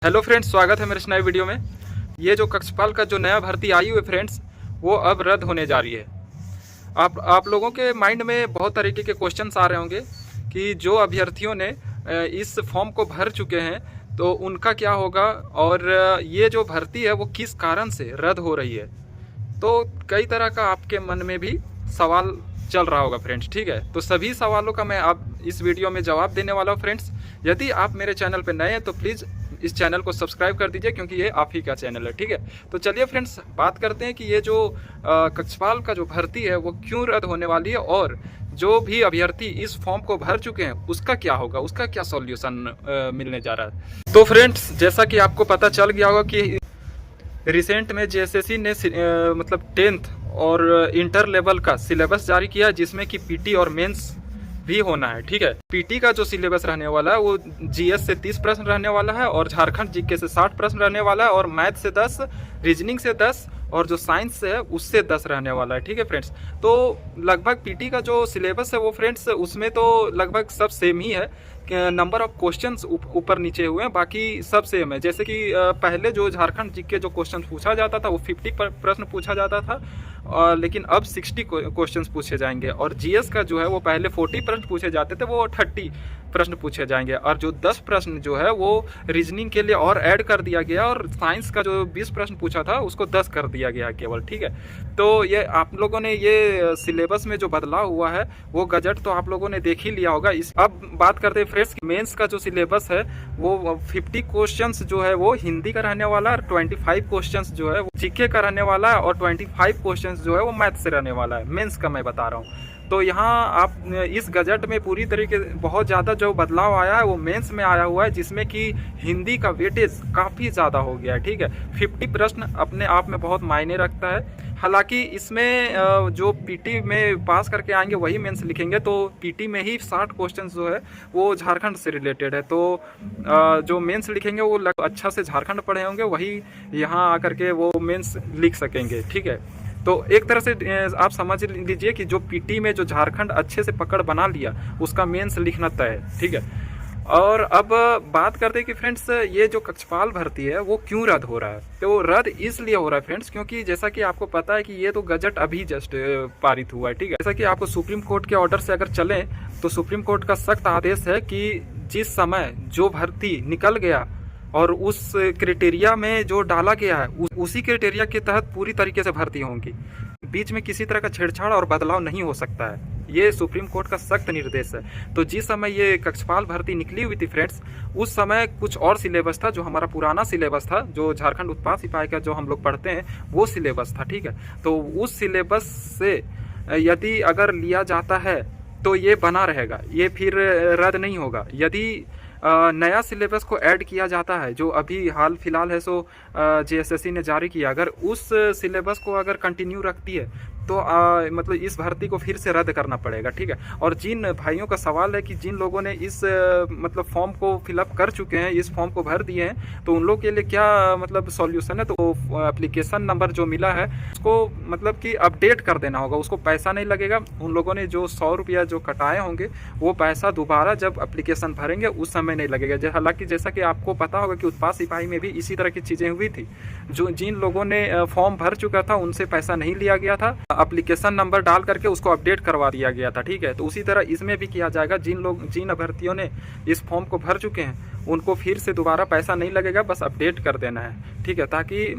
Hello friends, स्वागत है मेरे इस नए वीडियो में। ये जो कक्षपाल का जो नया भर्ती आई हुई है फ्रेंड्स, वो अब रद्द होने जा रही है। आप लोगों के माइंड में बहुत तरीके के क्वेश्चंस आ रहे होंगे कि जो अभ्यर्थियों ने इस फॉर्म को भर चुके हैं तो उनका क्या होगा, और ये जो भर्ती है वो किस कारण से रद्द हो रही है। तो कई तरह का आपके मन में भी सवाल चल रहा होगा फ्रेंड्स, ठीक है। तो सभी सवालों का मैं आप इस वीडियो में जवाब देने वाला हूँ फ्रेंड्स। यदि आप मेरे चैनल पर नए हैं तो प्लीज़ इस चैनल को सब्सक्राइब कर दीजिए, क्योंकि ये आप ही का चैनल है, ठीक है। तो चलिए फ्रेंड्स, बात करते हैं कि ये जो कक्षपाल का जो भर्ती है वो क्यों रद्द होने वाली है, और जो भी अभ्यर्थी इस फॉर्म को भर चुके हैं उसका क्या होगा, उसका क्या सॉल्यूशन मिलने जा रहा है। तो फ्रेंड्स, जैसा कि आपको पता चल गया होगा कि रिसेंट में जेएसएससी ने मतलब 10th और इंटर लेवल का सिलेबस जारी किया, जिसमें कि पीटी और मेंस भी होना है, ठीक है। पीटी का जो सिलेबस रहने वाला है वो जीएस से 30 प्रश्न रहने वाला है, और झारखंड जीके से 60 प्रश्न रहने वाला है, और मैथ से 10, रीजनिंग से 10, और जो साइंस से है उससे 10 रहने वाला है, ठीक है फ्रेंड्स। तो लगभग पीटी का जो सिलेबस है वो फ्रेंड्स उसमें तो लगभग सब सेम ही है। नंबर ऑफ क्वेश्चंस ऊपर नीचे हुए हैं, बाकी सब सेम है। जैसे कि पहले जो झारखंड जीके जो क्वेश्चन पूछा जाता था वो 50 प्रश्न पूछा जाता था, लेकिन अब 60 क्वेश्चंस पूछे जाएंगे। और जीएस का जो है वो पहले 40 प्रश्न पूछे जाते थे, वो 30 प्रश्न पूछे जाएंगे। और जो 10 प्रश्न जो है वो रीजनिंग के लिए और ऐड कर दिया गया, और साइंस का जो 20 प्रश्न पूछा था उसको 10 कर दिया गया केवल, ठीक है। तो ये आप लोगों ने ये सिलेबस में जो बदलाव हुआ है वो गजट तो आप लोगों ने देख ही लिया होगा। अब बात करते हैं फ्रेंड्स, मेंस का जो सिलेबस है वो 50 क्वेश्चंस जो है वो हिंदी का रहने वाला है, 25 क्वेश्चंस जो है वो जीके का रहने वाला है, और 25 क्वेश्चंस जो है वो मैथ से रहने वाला है। मेंस का मैं बता रहा हूँ। तो यहाँ आप इस गजट में पूरी तरीके बहुत ज़्यादा जो बदलाव आया है वो मेंस में आया हुआ है, जिसमें कि हिंदी का वेटेज काफ़ी ज़्यादा हो गया है, ठीक है। 50 प्रश्न अपने आप में बहुत मायने रखता है। हालांकि इसमें जो पीटी में पास करके आएंगे वही मेंस लिखेंगे, तो पीटी में ही 60 क्वेश्चन जो है वो झारखंड से रिलेटेड है। तो जो मेंस लिखेंगे वो अच्छा से झारखंड पढ़े होंगे, वही यहाँ आकर के वो मेंस लिख सकेंगे, ठीक है। तो एक तरह से आप समझ लीजिए कि जो पीटी में जो झारखंड अच्छे से पकड़ बना लिया उसका मेंस लिखना तय है, ठीक है। और अब बात करते हैं कि फ्रेंड्स ये जो कक्षपाल भर्ती है वो क्यों रद्द हो रहा है। तो रद्द इसलिए हो रहा है फ्रेंड्स, क्योंकि जैसा कि आपको पता है कि ये तो गजट अभी जस्ट पारित हुआ है, ठीक है। जैसा कि आपको सुप्रीम कोर्ट के ऑर्डर से अगर चलें तो सुप्रीम कोर्ट का सख्त आदेश है कि जिस समय जो भर्ती निकल गया और उस क्राइटेरिया में जो डाला गया है उसी क्राइटेरिया के तहत पूरी तरीके से भर्ती होंगी। बीच में किसी तरह का छेड़छाड़ और बदलाव नहीं हो सकता है, ये सुप्रीम कोर्ट का सख्त निर्देश है। तो जिस समय ये कक्षपाल भर्ती निकली हुई थी फ्रेंड्स, उस समय कुछ और सिलेबस था, जो हमारा पुराना सिलेबस था, जो झारखंड उत्पाद सिपाही का जो हम लोग पढ़ते हैं वो सिलेबस था, ठीक है। तो उस सिलेबस से यदि अगर लिया जाता है तो ये बना रहेगा, ये फिर रद्द नहीं होगा। यदि नया सिलेबस को ऐड किया जाता है, जो अभी हाल फिलहाल है सो जेएसएससी ने जारी किया, अगर उस सिलेबस को अगर कंटिन्यू रखती है तो मतलब इस भर्ती को फिर से रद्द करना पड़ेगा, ठीक है। और जिन भाइयों का सवाल है कि जिन लोगों ने इस मतलब फॉर्म को फिलअप कर चुके हैं, इस फॉर्म को भर दिए हैं, तो उन लोग के लिए क्या मतलब सॉल्यूशन है। तो एप्लीकेशन नंबर जो मिला है उसको मतलब कि अपडेट कर देना होगा, उसको पैसा नहीं लगेगा। उन लोगों ने जो 100 रुपया जो कटाए होंगे वो पैसा दोबारा जब एप्लीकेशन भरेंगे उस समय नहीं लगेगा। हालांकि जैसा कि आपको पता होगा कि उत्पाद सिपाही में भी इसी तरह की चीज़ें हुई थी, जो जिन लोगों ने फॉर्म भर चुका था उनसे पैसा नहीं लिया गया था, एप्लीकेशन नंबर डाल करके उसको अपडेट करवा दिया गया था, ठीक है। तो उसी तरह इसमें भी किया जाएगा। जिन अभ्यर्थियों ने इस फॉर्म को भर चुके हैं उनको फिर से दोबारा पैसा नहीं लगेगा, बस अपडेट कर देना है, ठीक है। ताकि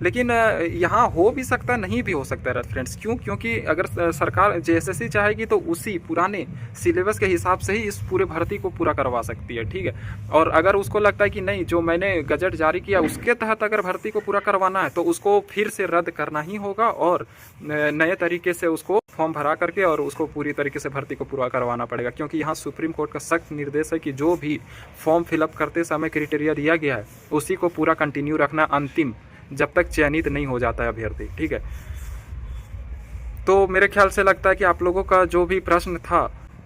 लेकिन यहाँ हो भी सकता नहीं भी हो सकता है फ्रेंड्स। क्यों? क्योंकि अगर सरकार जेएसएससी चाहेगी तो उसी पुराने सिलेबस के हिसाब से ही इस पूरे भर्ती को पूरा करवा सकती है, ठीक है। और अगर उसको लगता है कि नहीं, जो मैंने गजट जारी किया उसके तहत अगर भर्ती को पूरा करवाना है तो उसको फिर से रद्द करना ही होगा, और नए तरीके से उसको फॉर्म भरा करके और उसको पूरी तरीके से भर्ती को पूरा करवाना पड़ेगा। क्योंकि यहाँ सुप्रीम कोर्ट का सख्त निर्देश है कि जो भी फॉर्म फिलअप करते समय क्राइटेरिया दिया गया है उसी को पूरा कंटिन्यू रखना अंतिम, जब तक चयनित नहीं हो जाता है अभ्यर्थी, ठीक है। तो मेरे ख्याल से लगता है कि आप लोगों का जो भी प्रश्न था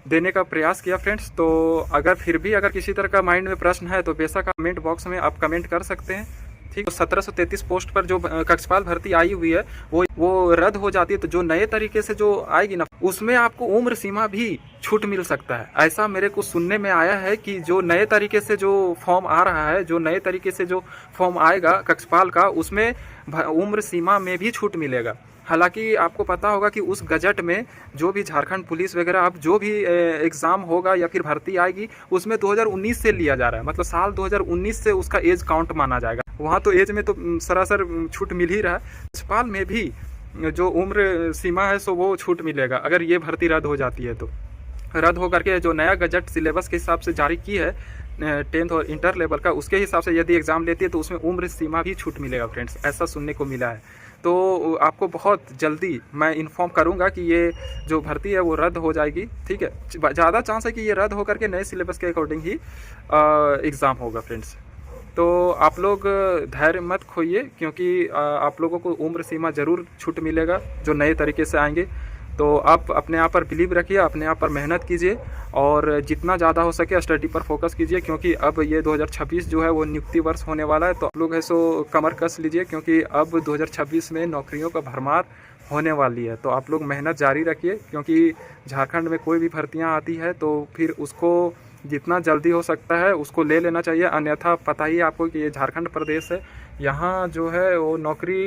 देने का प्रयास किया फ्रेंड्स। तो अगर फिर भी अगर किसी तरह का माइंड में प्रश्न है तो बेशक कमेंट बॉक्स में आप कमेंट कर सकते हैं। ठीक, तो 1733 पोस्ट पर जो कक्षपाल भर्ती आई हुई है वो रद्द हो जाती है। तो जो नए तरीके से जो आएगी ना, उसमें आपको उम्र सीमा भी छूट मिल सकता है। ऐसा मेरे को सुनने में आया है कि जो नए तरीके से जो फॉर्म आ रहा है, जो नए तरीके से जो फॉर्म आएगा कक्षपाल का, उसमें उम्र सीमा में भी छूट मिलेगा। हालांकि आपको पता होगा कि उस गजट में जो भी झारखंड पुलिस वगैरह अब जो भी एग्ज़ाम होगा या फिर भर्ती आएगी, उसमें 2019 से लिया जा रहा है, मतलब साल 2019 से उसका एज काउंट माना जाएगा। वहाँ तो एज में तो सरासर छूट मिल ही रहा है, कक्षपाल में भी जो उम्र सीमा है सो वो छूट मिलेगा अगर ये भर्ती रद्द हो जाती है। तो रद्द होकर के जो नया गजट सिलेबस के हिसाब से जारी की है 10th और इंटर लेवल का, उसके हिसाब से यदि एग्ज़ाम लेती है तो उसमें उम्र सीमा भी छूट मिलेगा फ्रेंड्स, ऐसा सुनने को मिला है। तो आपको बहुत जल्दी मैं इन्फॉर्म करूंगा कि ये जो भर्ती है वो रद्द हो जाएगी। ठीक है, ज़्यादा चांस है कि ये रद्द होकर के नए सिलेबस के अकॉर्डिंग ही एग्ज़ाम होगा फ्रेंड्स। तो आप लोग धैर्य मत खोइए, क्योंकि आप लोगों को उम्र सीमा ज़रूर छूट मिलेगा जो नए तरीके से आएंगे। तो आप अपने आप पर बिलीव रखिए, अपने आप पर मेहनत कीजिए और जितना ज़्यादा हो सके स्टडी पर फोकस कीजिए, क्योंकि अब ये 2026 जो है वो नियुक्ति वर्ष होने वाला है। तो आप लोग है सो कमर कस लीजिए, क्योंकि अब 2026 में नौकरियों का भरमार होने वाली है। तो आप लोग मेहनत जारी रखिए, क्योंकि झारखंड में कोई भी भर्तियाँ आती है तो फिर उसको जितना जल्दी हो सकता है उसको ले लेना चाहिए। अन्यथा पता ही आपको कि ये झारखंड प्रदेश है, यहाँ जो है वो नौकरी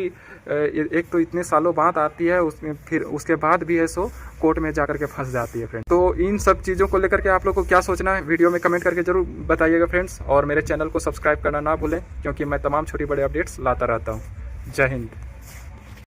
एक तो इतने सालों बाद आती है, उसमें फिर उसके बाद भी है सो कोर्ट में जाकर के फंस जाती है फ्रेंड्स। तो इन सब चीज़ों को लेकर के आप लोग को क्या सोचना है वीडियो में कमेंट करके जरूर बताइएगा फ्रेंड्स। और मेरे चैनल को सब्सक्राइब करना ना भूलें, क्योंकि मैं तमाम छोटी बड़े अपडेट्स लाता रहता हूँ। जय हिंद।